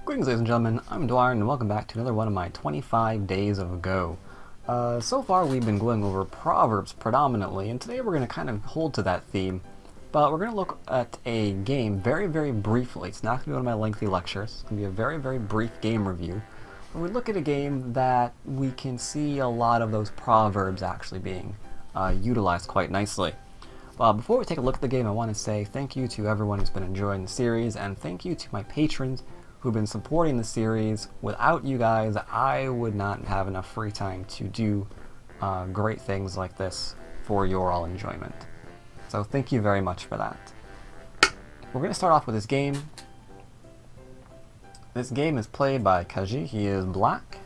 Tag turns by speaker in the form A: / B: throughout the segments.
A: Greetings, ladies and gentlemen. I'm Dwyrin, and welcome back to another one of my 25 days of Go. So far, we've been going over Proverbs predominantly, and today we're going to kind of hold to that theme. But we're going to look at a game very, very briefly. It's not going to be one of my lengthy lectures. It's going to be a very, very brief game review. When we look at a game that we can see a lot of those Proverbs actually being utilized quite nicely. Before we take a look at the game, I want to say thank you to everyone who's been enjoying the series, and thank you to my patrons who've been supporting the series. Without you guys, I would not have enough free time to do great things like this for your all enjoyment. So thank you very much for that. We're going to start off with this game. This game is played by Kaji. He is black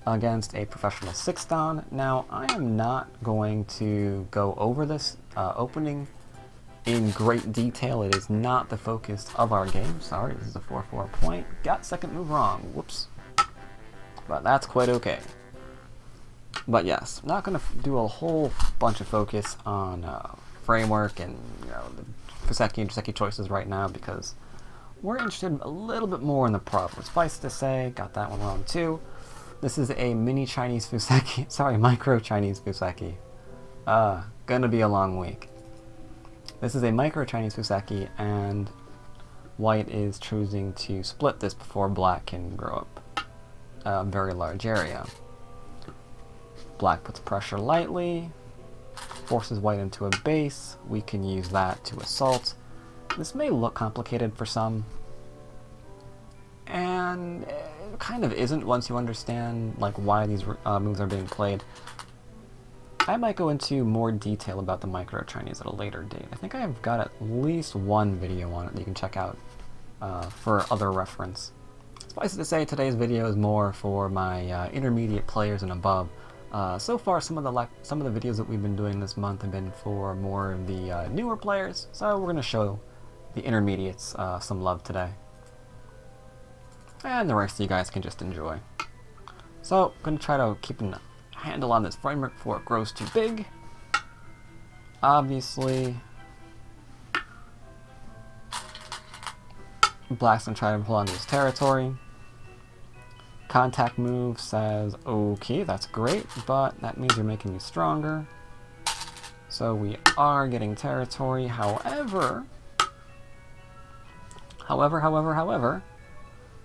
A: against a professional 6-dan. Now, I am not going to go over this opening in great detail. It is not the focus of our game. Sorry, this is a 4-4 point. Got second move wrong. Whoops. But that's quite okay. But yes, I'm not going to do a whole bunch of focus on framework and the Fuseki and Joseki choices right now, because we're interested a little bit more in the Proverbs. Suffice to say, got that one wrong too. This is a mini Chinese Fuseki. Sorry, micro Chinese Fuseki. Gonna be a long week. This is a micro Chinese Fuseki, and white is choosing to split this before black can grow up a very large area. Black puts pressure lightly, forces white into a base. We can use that to assault. This may look complicated for some, and it kind of isn't once you understand why these moves are being played. I might go into more detail about the micro Chinese at a later date. I think I've got at least one video on it that you can check out for other reference. Suffice it to say, today's video is more for my intermediate players and above. So far, some of the videos that we've been doing this month have been for more of the newer players, so we're going to show the intermediates some love today. And the rest of you guys can just enjoy. So, I'm going to try to keep a handle on this framework before it grows too big. Obviously, black's going to try to pull onto his territory. Contact move says, okay, that's great, but that means you're making me stronger. So we are getting territory. However,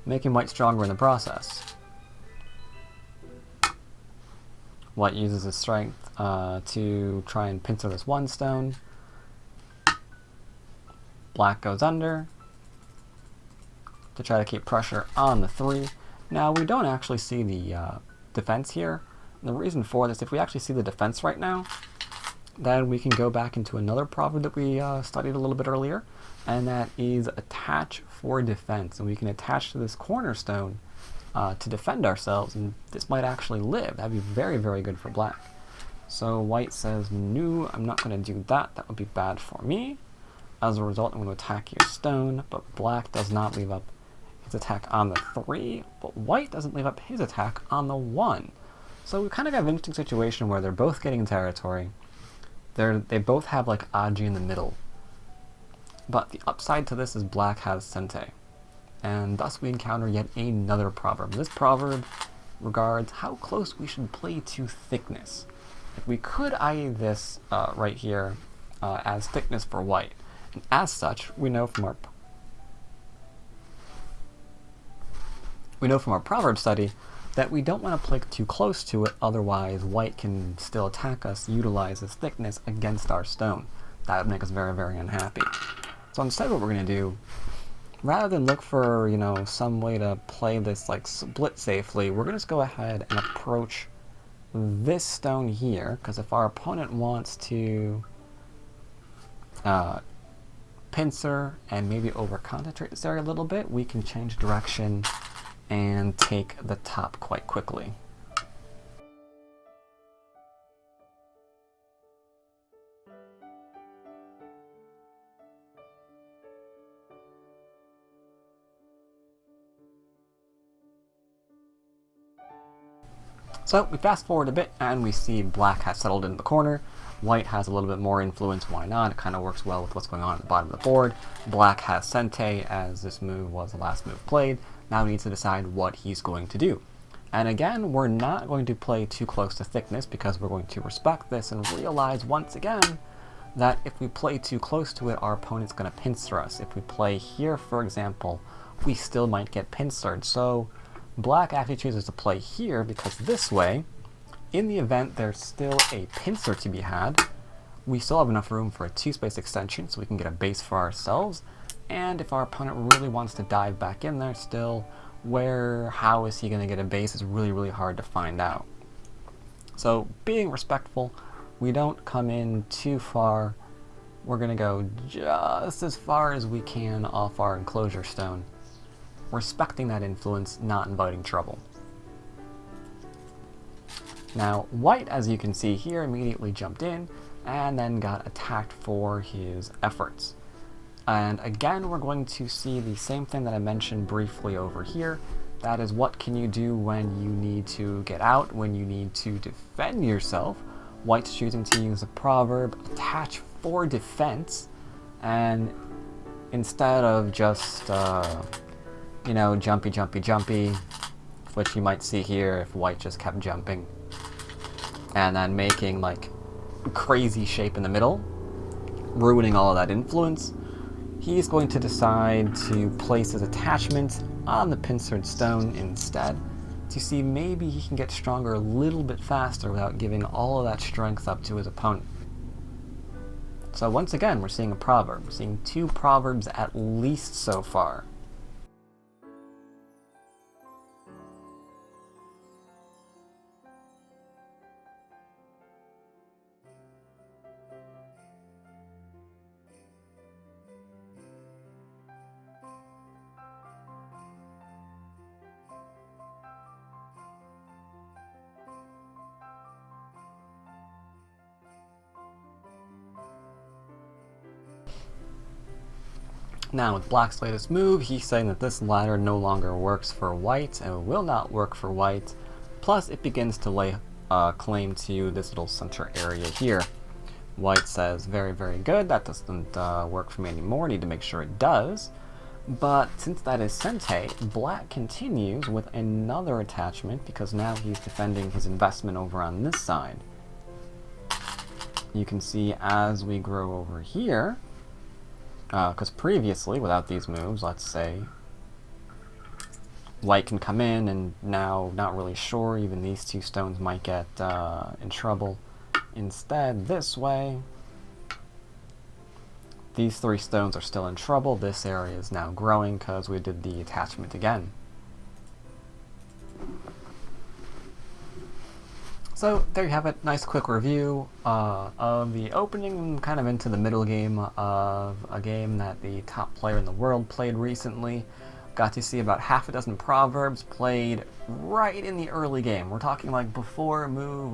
A: making white stronger in the process. White uses his strength to try and pincer this one stone. Black goes under to try to keep pressure on the 3. Now, we don't actually see the defense here. And the reason for this, if we actually see the defense right now, then we can go back into another proverb that we studied a little bit earlier, and that is attach for defense. And we can attach to this cornerstone to defend ourselves, and this might actually live. That'd be very, very good for black. So white says, no, I'm not going to do that. That would be bad for me. As a result, I'm going to attack your stone, but black does not leave up his attack on the 3, but white doesn't leave up his attack on the 1. So we kind of have an interesting situation where they're both getting territory. They both have Aji in the middle. But the upside to this is black has Sente. And thus we encounter yet another proverb. This proverb regards how close we should play to thickness. If we could eye this right here as thickness for white. And as such, we know from our proverb study that we don't want to play too close to it, otherwise white can still attack us, utilize this thickness against our stone. That would make us very, very unhappy. So instead what we're going to do, rather than look for, some way to play this split safely, we're going to just go ahead and approach this stone here, because if our opponent wants to pincer and maybe over-concentrate this area a little bit, we can change direction and take the top quite quickly. So we fast forward a bit and we see black has settled into the corner. White has a little bit more influence, why not? It kind of works well with what's going on at the bottom of the board. Black has Sente, as this move was the last move played. Now he needs to decide what he's going to do. And again, we're not going to play too close to thickness because we're going to respect this and realize once again that if we play too close to it, our opponent's going to pincer us. If we play here, for example, we still might get pincered. So Black actually chooses to play here because this way, in the event there's still a pincer to be had, we still have enough room for a 2-space extension so we can get a base for ourselves. And if our opponent really wants to dive back in there still, how is he going to get a base is really, really hard to find out. So being respectful, we don't come in too far. We're going to go just as far as we can off our enclosure stone, respecting that influence, not inviting trouble. Now, White, as you can see here, immediately jumped in and then got attacked for his efforts. And again, we're going to see the same thing that I mentioned briefly over here. That is, what can you do when you need to get out, when you need to defend yourself. White's choosing to use a proverb, attach for defense, and instead of just, jumpy, which you might see here if White just kept jumping, and then making like crazy shape in the middle, ruining all of that influence, he's going to decide to place his attachment on the pincered stone instead to see maybe he can get stronger a little bit faster without giving all of that strength up to his opponent. So once again, we're seeing a proverb. We're seeing 2 proverbs at least so far. Now, with Black's latest move, he's saying that this ladder no longer works for White and will not work for White. Plus, it begins to lay claim to this little center area here. White says, very, very good, that doesn't work for me anymore, need to make sure it does. But since that is Sente, Black continues with another attachment because now he's defending his investment over on this side. You can see as we grow over here, because previously, without these moves, let's say, White can come in and now not really sure, even these 2 stones might get in trouble. Instead, this way, these 3 stones are still in trouble. This area is now growing because we did the attachment again. So there you have it, nice quick review of the opening and kind of into the middle game of a game that the top player in the world played recently. Got to see about half a dozen proverbs played right in the early game. We're talking like before move,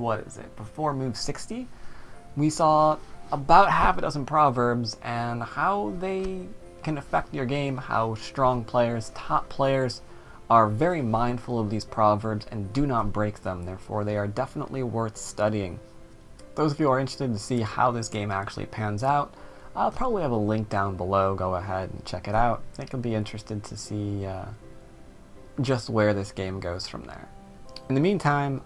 A: before move 60? We saw about half a dozen proverbs and how they can affect your game, how strong players, top players, are very mindful of these proverbs and do not break them, therefore they are definitely worth studying. Those of you who are interested to see how this game actually pans out, I'll probably have a link down below, go ahead and check it out. I think you'll be interested to see just where this game goes from there. In the meantime,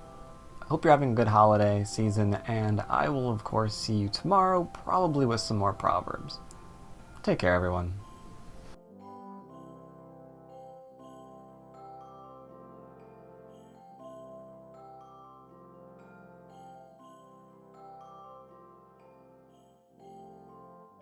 A: I hope you're having a good holiday season, and I will of course see you tomorrow, probably with some more proverbs. Take care everyone.